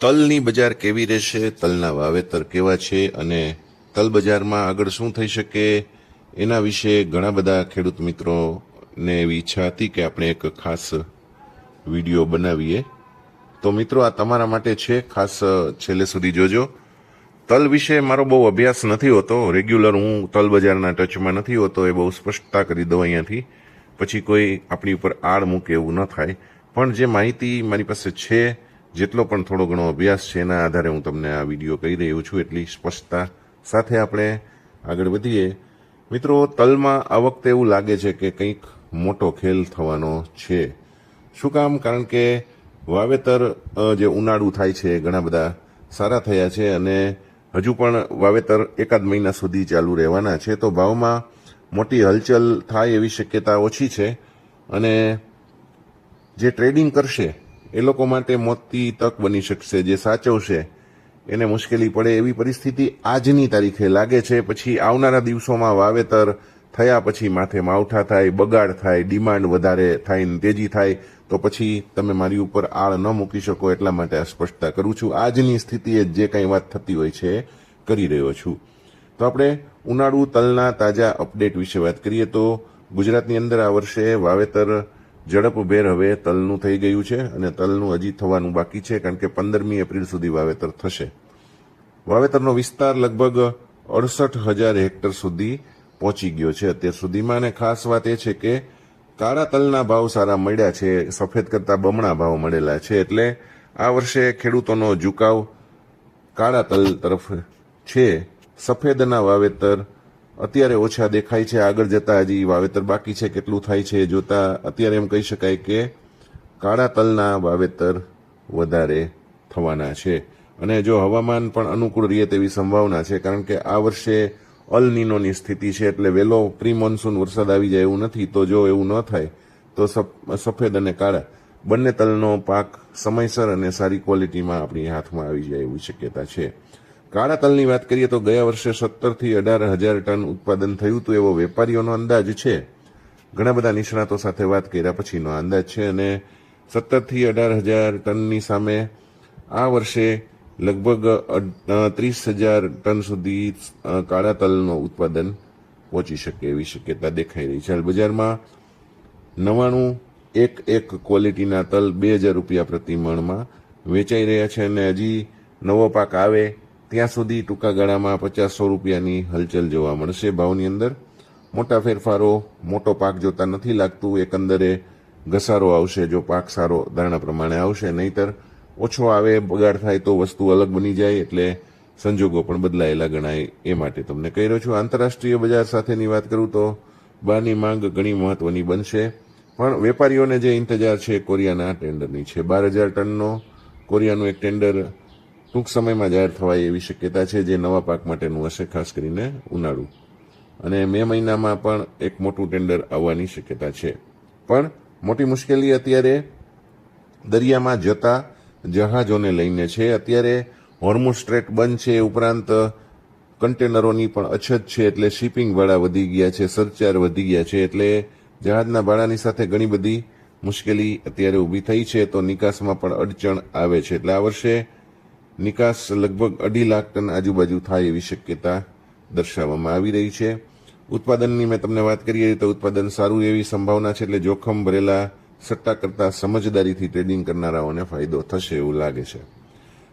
તલની બજાર કેવી રહેશે, તલના વાવેતર કેવા છે અને તલ બજારમાં આગળ શું થઈ શકે એના વિશે ઘણા બધા ખેડૂત મિત્રોને એવી ઈચ્છા હતી કે આપણે એક ખાસ વિડીયો બનાવીએ. તો મિત્રો આ તમારા માટે છે, ખાસ છેલ્લે સુધી જોજો. તલ વિશે મારો બહુ અભ્યાસ નથી હોતો, રેગ્યુલર હું તલ બજારના ટચમાં નથી હોતો, એ બહુ સ્પષ્ટતા કરી દઉં અહીંયાથી, પછી કોઈ આપણી ઉપર આડ મૂકે એવું ન થાય. પણ જે માહિતી મારી પાસે છે, જેટલો પણ થોડો ઘણો અભ્યાસ છે, એના આધારે હું તમને આ વિડીયો કહી રહ્યો છું. એટલી સ્પષ્ટતા સાથે આપણે આગળ વધીએ. મિત્રો, તલમાં આ વખતે એવું લાગે છે કે કંઈક મોટો ખેલ થવાનો છે. શું કામ? કારણ કે વાવેતર જે ઉનાળુ થાય છે, ઘણા બધા સારા થયા છે અને હજુ પણ વાવેતર એકાદ મહિના સુધી ચાલુ રહેવાના છે. તો ભાવમાં મોટી હલચલ થાય એવી શક્યતા ઓછી છે અને જે ટ્રેડિંગ કરશે એ લોકો માટે મોટી તક બની શકશે. જે સાચવશે એને મુશ્કેલી પડે એવી પરિસ્થિતિ આજની તારીખે લાગે છે. પછી આવનારા દિવસોમાં વાવેતર થયા પછી માથે માવઠા થાય, બગાડ થાય, ડિમાન્ડ વધારે થાય ને તેજી થાય તો પછી તમે મારી ઉપર આળ ન મૂકી શકો. એટલા માટે આ સ્પષ્ટતા કરું છું. આજની સ્થિતિએ જે કંઈ વાત થતી હોય છે એ કરી રહ્યો છું. તો આપણે ઉનાળુ તલના તાજા અપડેટ વિશે વાત કરીએ તો ગુજરાતની અંદર આ વર્ષે વાવેતર ઝડપભેર હવે તલનું થઈ ગયું છે અને તલનું હજી થવાનું બાકી છે, કારણ કે 15મી એપ્રિલ સુધી વાવેતર થશે. વાવેતરનો વિસ્તાર લગભગ 68,000 હેક્ટર સુધી પહોંચી ગયો છે અત્યાર સુધીમાં. અને ખાસ વાત એ છે કે કાળા તલના ભાવ સારા મળ્યા છે, સફેદ કરતાં બમણા ભાવ મળેલા છે. એટલે આ વર્ષે ખેડૂતોનો ઝુકાવ કાળા તલ તરફ છે. સફેદના વાવેતર અત્યારે ઓછા દેખાય છે. આગળ જતા હજી વાવેતર બાકી છે, કેટલું થાય છે જોતા અત્યારે એમ કહી શકાય કે કાળા તલના વાવેતર વધારે થવાના છે. અને જો હવામાન પણ અનુકૂળ રહે તેવી સંભાવના છે, કારણ કે આ વર્ષે અલ નીનોની સ્થિતિ છે, એટલે વહેલો પ્રી મોન્સૂન વરસાદ આવી જાય એવું નથી. તો જો એવું ન થાય તો સફેદ અને કાળા બંને તલનો પાક સમયસર અને સારી ક્વોલિટીમાં આપણી હાથમાં આવી જાય એવી શક્યતા છે. કાળા તલની વાત કરીએ તો ગયા વર્ષે 17,000 થી 18,000 ટન ઉત્પાદન થયું હતું એવો વેપારીઓનો અંદાજ છે. ઘણા બધા નિષ્ણાતો સાથે વાત કર્યા પછીનો અંદાજ છે અને 17,000 થી 18,000 ટનની સામે આ વર્ષે લગભગ 30,000 ટન સુધી કાળા તલનું ઉત્પાદન પહોંચી શકે એવી શક્યતા દેખાઈ રહી છે. બજારમાં 99 એક ક્વોલિટીના તલ 2,000 રૂપિયા પ્રતિ મણમાં વેચાઈ રહ્યા છે અને હજી નવો પાક આવે ત્યાં સુધી ટૂંકા ગાળામાં 50-100 રૂપિયાની હલચલ જોવા મળશે ભાવની અંદર. મોટા ફેરફારો મોટો પાક જોતા નથી લાગતું. એકંદરે ઘસારો આવશે જો પાક સારો ધારણા પ્રમાણે આવશે, નહીતર ઓછો આવે, બગાડ થાય તો વસ્તુ અલગ બની જાય. એટલે સંજોગો પણ બદલાયેલા ગણાય એ માટે તમને કહી રહ્યો છું. આંતરરાષ્ટ્રીય બજાર સાથેની વાત કરું તો બહારની માંગ ઘણી મહત્વની બનશે, પણ વેપારીઓને જે ઇંતજાર છે કોરિયાના ટેન્ડરની છે. 12,000 ટનનો કોરિયાનું એક ટેન્ડર ટૂંક સમયમાં જાહેર થવાય એવી શક્યતા છે, જે નવા પાક માટેનું હશે, ખાસ કરીને ઉનાળુ. અને મે મહિનામાં પણ એક મોટું ટેન્ડર આવવાની શક્યતા છે. પણ મોટી મુશ્કેલી અત્યારે દરિયામાં જતા જહાજોને લઈને છે. અત્યારે હોર્મુઝ સ્ટ્રેટ બંધ છે, ઉપરાંત કન્ટેનરોની પણ અછત છે, એટલે શિપિંગ ભાડા વધી ગયા છે, સરચાર્જ વધી ગયા છે. એટલે જહાજના ભાડાની સાથે ઘણી બધી મુશ્કેલી અત્યારે ઊભી થઈ છે. તો નિકાસમાં પણ અડચણ આવે છે. એટલે આ વર્ષે નિકાસ લગભગ 2.5 લાખ ટન આજુબાજુ થાય એવી શક્યતા દર્શાવવામાં આવી રહી છે. ઉત્પાદનની મેં તમને વાત કરી તો ઉત્પાદન સારું એવી સંભાવના છે. એટલે જોખમ ભરેલા સટ્ટા કરતાં સમજદારીથી ટ્રેડિંગ કરનારાઓને ફાયદો થશે એવું લાગે છે.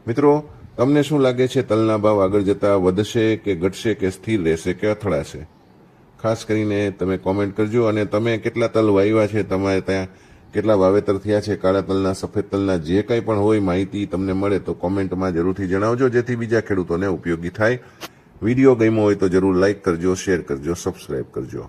મિત્રો, તમને શું લાગે છે? તલના ભાવ આગળ જતા વધશે કે ઘટશે કે સ્થિર રહેશે કે અથડાશે? ખાસ કરીને તમે કોમેન્ટ કરજો. અને તમે કેટલા તલ વાવ્યા છે, તમારે ત્યાં કેટલા વાવેતર થયા છે, કાળા તલના, સફેદ તલના, જે કંઈ પણ હોય માહિતી તમને મળે તો કોમેન્ટમાં જરૂરથી જણાવજો, જેથી બીજા ખેડૂતોને ઉપયોગી થાય. વિડીયો ગમ્યો હોય તો જરૂર લાઇક કરજો, શેર કરજો, સબસ્ક્રાઈબ કરજો.